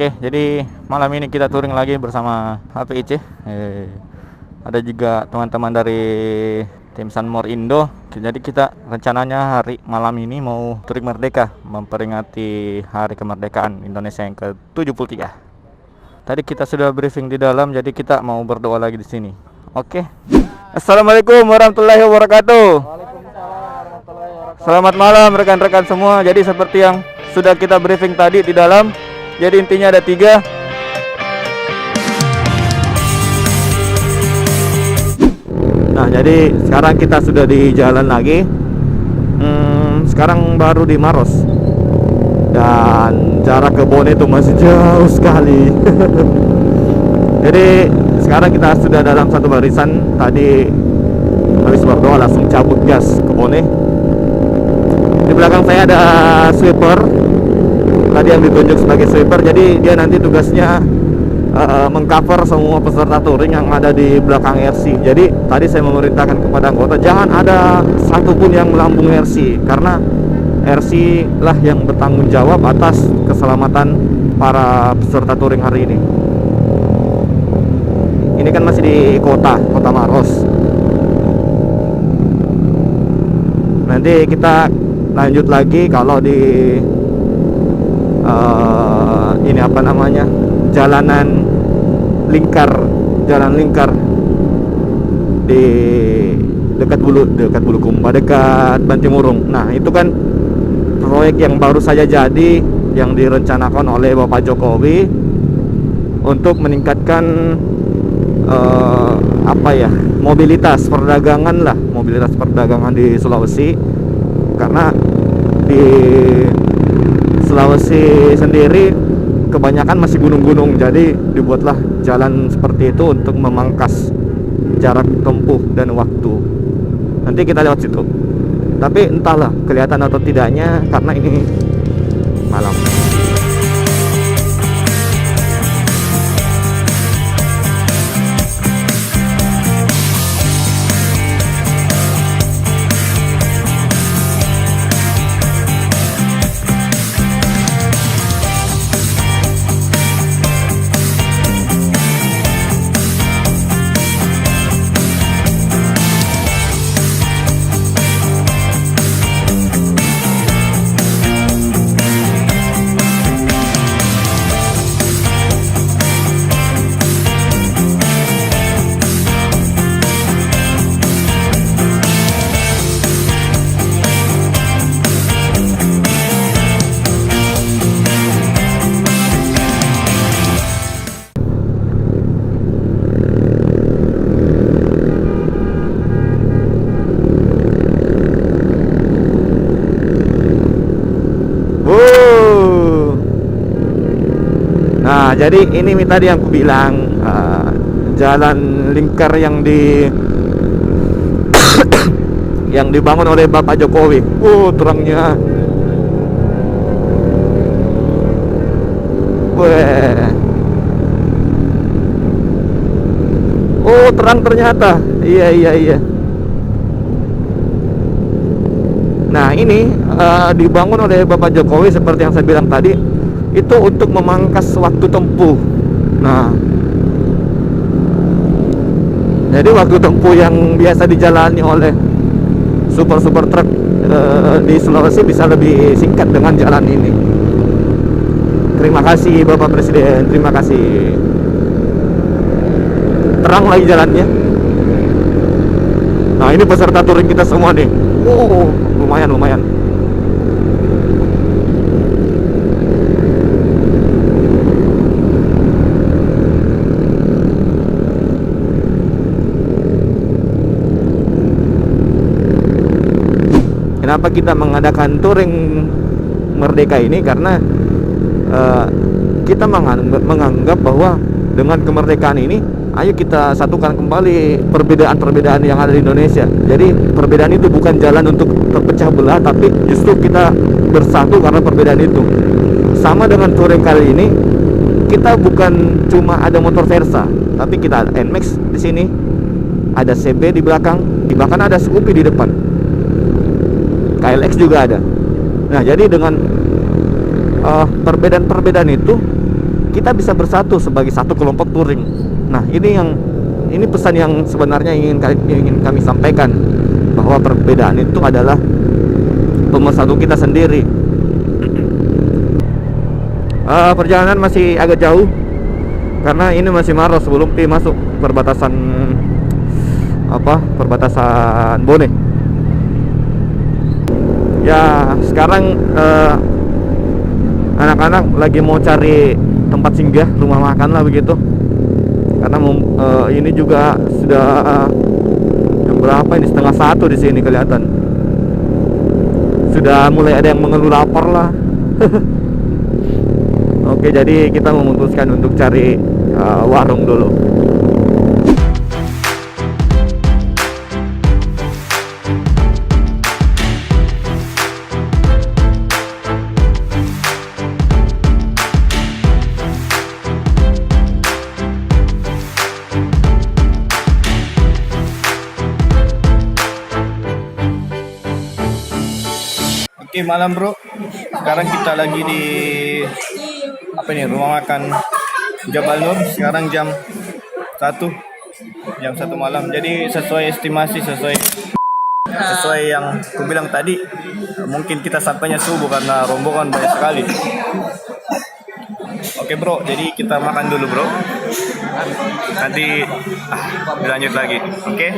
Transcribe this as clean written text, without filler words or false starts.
Oke, jadi malam ini kita touring lagi bersama HPIC. Ada juga teman-teman dari tim Sunmore Indo. Jadi kita rencananya hari malam ini mau touring Merdeka, memperingati hari kemerdekaan Indonesia yang ke-73. Tadi kita sudah briefing di dalam, jadi kita mau berdoa lagi di sini. Oke. Assalamualaikum warahmatullahi wabarakatuh. Selamat malam rekan-rekan semua. Jadi seperti yang sudah kita briefing tadi di dalam, jadi intinya ada 3. Nah, jadi sekarang kita sudah di jalan lagi. Sekarang baru di Maros. Dan jarak ke Bone itu masih jauh sekali. Jadi sekarang kita sudah dalam satu barisan. Tadi habis berdoa langsung cabut gas ke Bone. Di belakang saya ada sweeper. Tadi yang ditunjuk sebagai sweeper, jadi dia nanti tugasnya mengcover semua peserta touring yang ada di belakang RC. Jadi tadi saya memerintahkan kepada anggota jangan ada satupun yang melambung RC, karena RC lah yang bertanggung jawab atas keselamatan para peserta touring hari ini. Ini kan masih di kota Maros. Nanti kita lanjut lagi kalau di ini apa namanya, jalan lingkar di dekat Bulukumba, dekat Bantimurung. Nah, itu kan proyek yang baru saja jadi, yang direncanakan oleh Bapak Jokowi untuk meningkatkan mobilitas perdagangan di Sulawesi. Karena di Sulawesi sendiri kebanyakan masih gunung-gunung, jadi dibuatlah jalan seperti itu untuk memangkas jarak tempuh dan waktu. Nanti kita lewat situ, tapi entahlah kelihatan atau tidaknya karena ini malam. Nah, jadi ini tadi yang aku bilang, jalan lingkar yang yang dibangun oleh Bapak Jokowi. Terangnya. Terang ternyata. Iya. Nah, ini dibangun oleh Bapak Jokowi seperti yang saya bilang tadi, itu untuk memangkas waktu tempuh. Nah, jadi waktu tempuh yang biasa dijalani oleh super truk di Sulawesi bisa lebih singkat dengan jalan ini. Terima kasih Bapak Presiden, terima kasih. Terang lagi jalannya. Nah, ini peserta touring kita semua nih. Lumayan. Kenapa kita mengadakan touring Merdeka ini? Karena kita menganggap bahwa dengan kemerdekaan ini, ayo kita satukan kembali perbedaan-perbedaan yang ada di Indonesia. Jadi perbedaan itu bukan jalan untuk terpecah belah, tapi justru kita bersatu karena perbedaan itu. Sama dengan touring kali ini, kita bukan cuma ada motor Versa, tapi kita ada NMAX di sini, ada CB di belakang ada Scoopy di depan. KLX juga ada. Nah, jadi dengan perbedaan-perbedaan itu kita bisa bersatu sebagai satu kelompok touring. Nah, ini pesan yang sebenarnya ingin kami sampaikan, bahwa perbedaan itu adalah pemersatu kita sendiri. Perjalanan masih agak jauh karena ini masih Maros, sebelum masuk perbatasan Bone. Ya, sekarang anak-anak lagi mau cari tempat singgah, rumah makan lah begitu. Karena ini juga sudah jam berapa ini, 12:30 di sini kelihatan. Sudah mulai ada yang mengeluh lapar lah. Oke, jadi kita memutuskan untuk cari warung dulu. Oke, malam bro. Sekarang kita lagi di rumah makan Jabal Nur. Sekarang jam 1 malam. Jadi sesuai estimasi, sesuai yang aku bilang tadi, mungkin kita sampainya subuh karena rombongan banyak sekali. Oke bro, jadi kita makan dulu bro. Nanti dilanjut lagi. Oke.